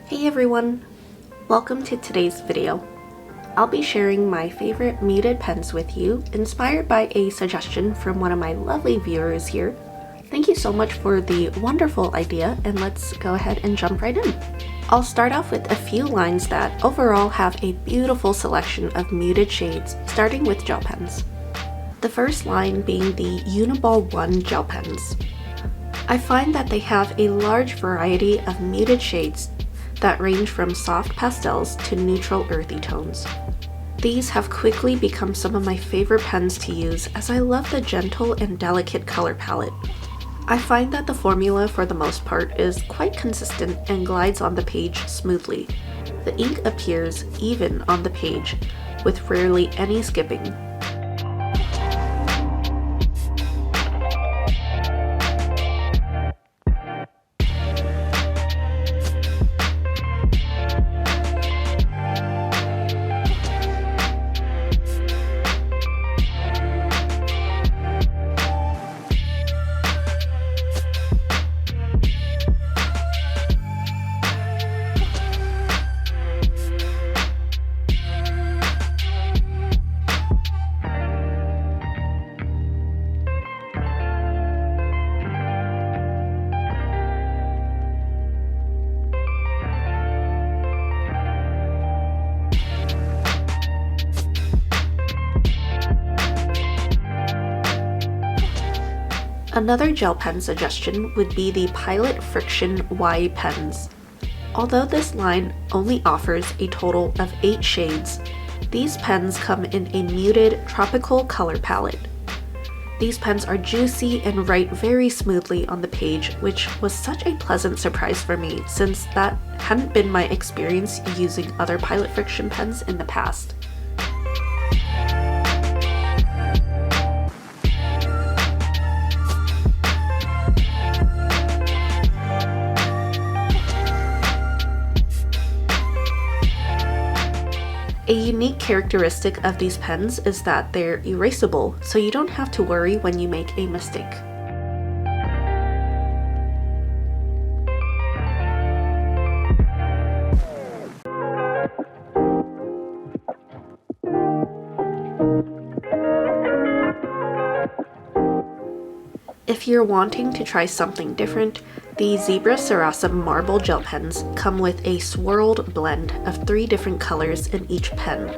Hey everyone! Welcome to today's video. I'll be sharing my favorite muted pens with you, inspired by a suggestion from one of my lovely viewers here. Thank you so much for the wonderful idea, and let's go ahead and jump right in. I'll start off with a few lines that overall have a beautiful selection of muted shades, starting with gel pens. The first line being the Uniball One gel pens. I find that they have a large variety of muted shades that range from soft pastels to neutral earthy tones. These have quickly become some of my favorite pens to use as I love the gentle and delicate color palette. I find that the formula for the most part is quite consistent and glides on the page smoothly. The ink appears even on the page with rarely any skipping. Another gel pen suggestion would be the Pilot Frixion Waai pens. Although this line only offers a total of 8 shades, these pens come in a muted tropical color palette. These pens are juicy and write very smoothly on the page, which was such a pleasant surprise for me since that hadn't been my experience using other Pilot Frixion pens in the past. A unique characteristic of these pens is that they're erasable, so you don't have to worry when you make a mistake. If you're wanting to try something different, the Zebra Sarasa Marble gel pens come with a swirled blend of 3 different colors in each pen.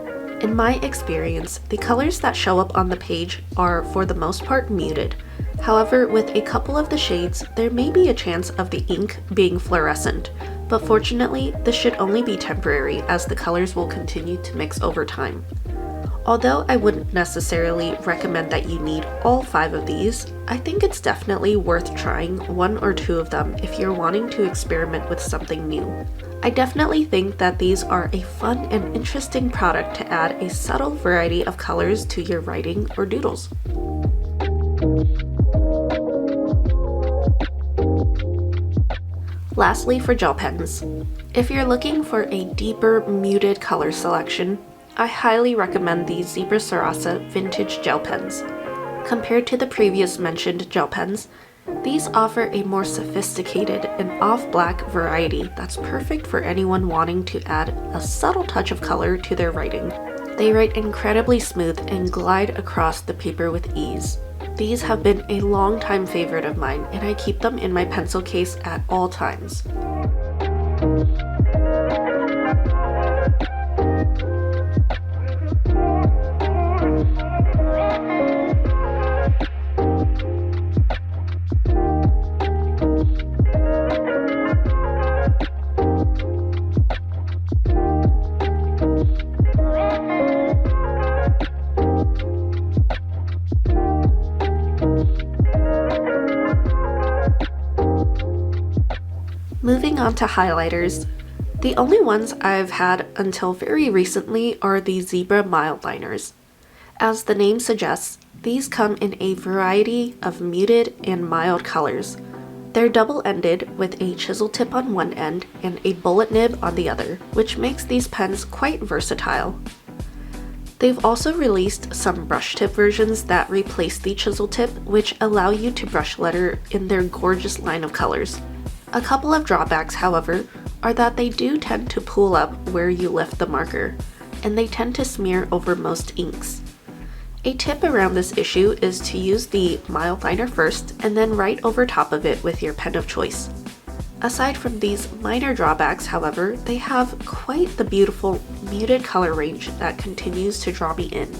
In my experience, the colors that show up on the page are for the most part muted. However, with a couple of the shades, there may be a chance of the ink being fluorescent, but fortunately, this should only be temporary as the colors will continue to mix over time. Although I wouldn't necessarily recommend that you need all 5 of these, I think it's definitely worth trying 1 or 2 of them if you're wanting to experiment with something new. I definitely think that these are a fun and interesting product to add a subtle variety of colors to your writing or doodles. Lastly, for gel pens, if you're looking for a deeper muted color selection, I highly recommend the Zebra Sarasa Vintage gel pens. Compared to the previous mentioned gel pens, these offer a more sophisticated and off-black variety that's perfect for anyone wanting to add a subtle touch of color to their writing. They write incredibly smooth and glide across the paper with ease. These have been a long-time favorite of mine, and I keep them in my pencil case at all times. Moving on to highlighters, the only ones I've had until very recently are the Zebra Mildliners. As the name suggests, these come in a variety of muted and mild colors. They're double-ended with a chisel tip on one end and a bullet nib on the other, which makes these pens quite versatile. They've also released some brush tip versions that replace the chisel tip, which allow you to brush letter in their gorgeous line of colors. A couple of drawbacks, however, are that they do tend to pool up where you left the marker, and they tend to smear over most inks. A tip around this issue is to use the Mildliner first and then write over top of it with your pen of choice. Aside from these minor drawbacks, however, they have quite the beautiful muted color range that continues to draw me in.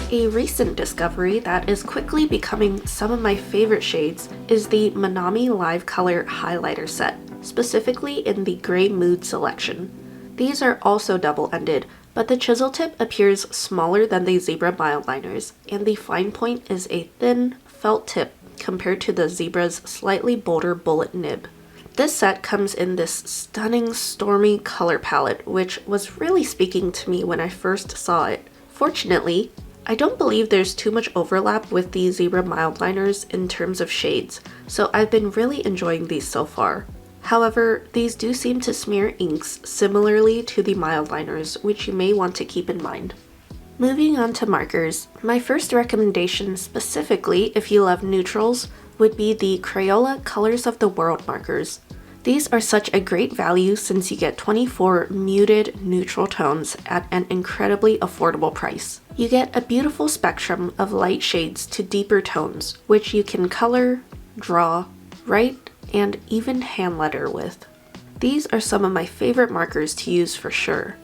A recent discovery that is quickly becoming some of my favorite shades is the Monami Live Color highlighter set, specifically in the Gray Mood selection. These are also double-ended, but the chisel tip appears smaller than the Zebra Mildliners, and the fine point is a thin, felt tip compared to the Zebra's slightly bolder bullet nib. This set comes in this stunning Stormy color palette, which was really speaking to me when I first saw it. Fortunately, I don't believe there's too much overlap with the Zebra Mildliners in terms of shades, so I've been really enjoying these so far. However, these do seem to smear inks similarly to the Mildliners, which you may want to keep in mind. Moving on to markers, my first recommendation specifically if you love neutrals would be the Crayola Colors of the World markers. These are such a great value since you get 24 muted neutral tones at an incredibly affordable price. You get a beautiful spectrum of light shades to deeper tones, which you can color, draw, write, and even hand letter with. These are some of my favorite markers to use for sure.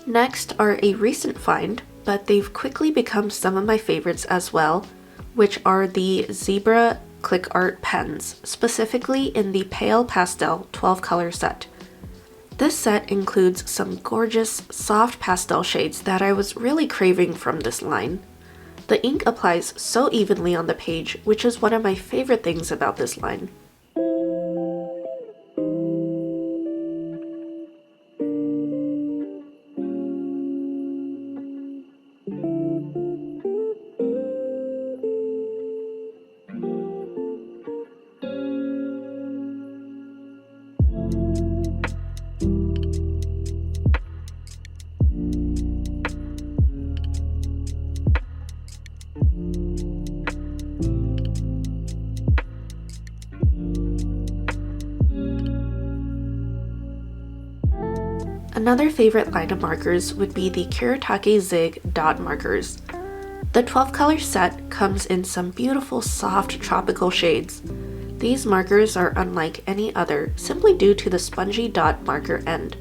Next are a recent find, but they've quickly become some of my favorites as well, which are the Zebra Clickart pens, specifically in the Pale Pastel 12 color set. This set includes some gorgeous soft pastel shades that I was really craving from this line. The ink applies so evenly on the page, which is one of my favorite things about this line. Another favorite line of markers would be the Kuretake ZIG dot markers. The 12 color set comes in some beautiful soft tropical shades. These markers are unlike any other simply due to the spongy dot marker end.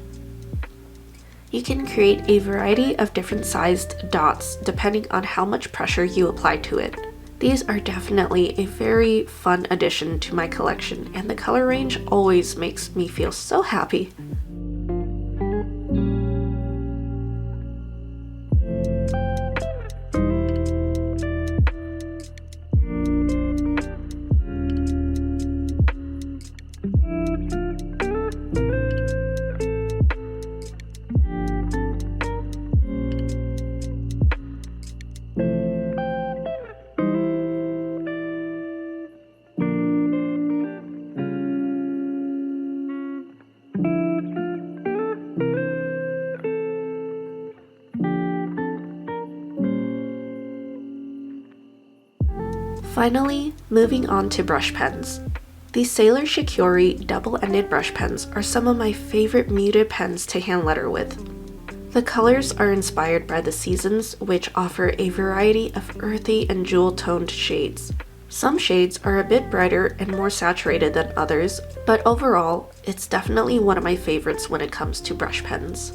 You can create a variety of different sized dots depending on how much pressure you apply to it. These are definitely a very fun addition to my collection, and the color range always makes me feel so happy. Finally, moving on to brush pens. The Sailor Shikiori double-ended brush pens are some of my favorite muted pens to hand letter with. The colors are inspired by the seasons, which offer a variety of earthy and jewel-toned shades. Some shades are a bit brighter and more saturated than others, but overall, it's definitely one of my favorites when it comes to brush pens.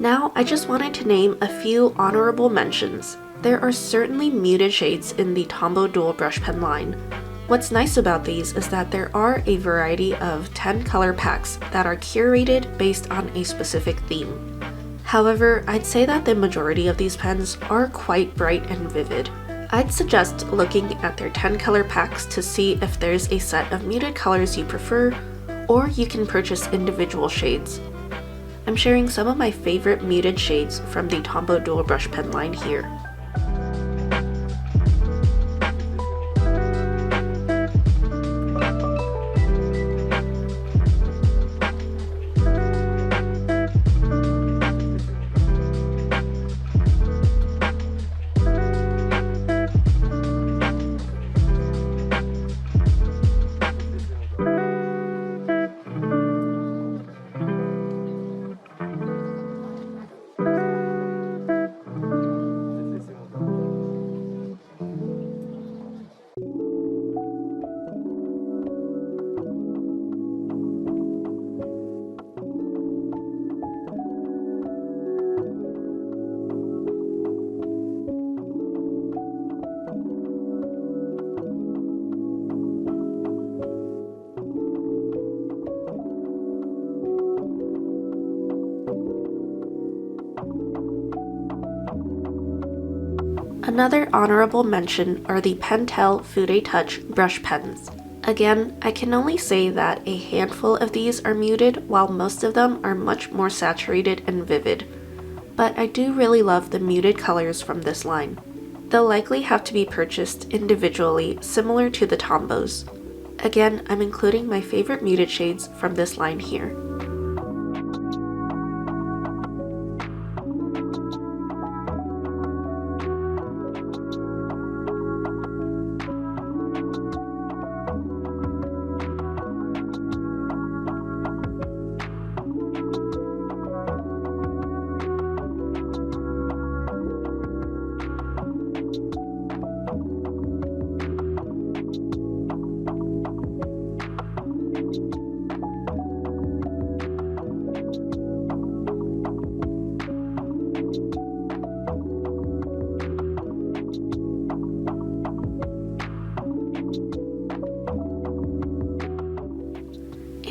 Now, I just wanted to name a few honorable mentions. There are certainly muted shades in the Tombow dual brush pen line. What's nice about these is that there are a variety of 10 color packs that are curated based on a specific theme. However, I'd say that the majority of these pens are quite bright and vivid. I'd suggest looking at their 10 color packs to see if there's a set of muted colors you prefer, or you can purchase individual shades. I'm sharing some of my favorite muted shades from the Tombow dual brush pen line here. Another honorable mention are the Pentel Fude Touch brush pens. Again, I can only say that a handful of these are muted while most of them are much more saturated and vivid. But I do really love the muted colors from this line. They'll likely have to be purchased individually, similar to the Tombows. Again, I'm including my favorite muted shades from this line here.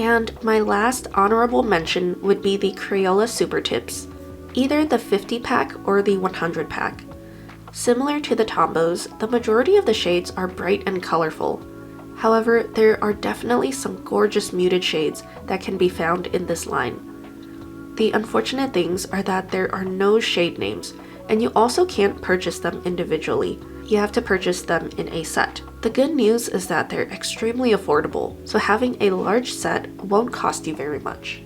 And my last honorable mention would be the Crayola Supertips, either the 50 pack or the 100 pack. Similar to the Tombows, the majority of the shades are bright and colorful. However, there are definitely some gorgeous muted shades that can be found in this line. The unfortunate things are that there are no shade names, and you also can't purchase them individually. You have to purchase them in a set. The good news is that they're extremely affordable, so having a large set won't cost you very much.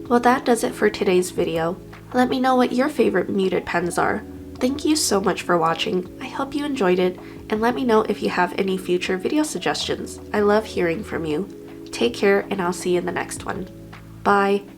Well, that does it for today's video. Let me know what your favorite muted pens are. Thank you so much for watching. I hope you enjoyed it, and let me know if you have any future video suggestions. I love hearing from you. Take care, and I'll see you in the next one. Bye!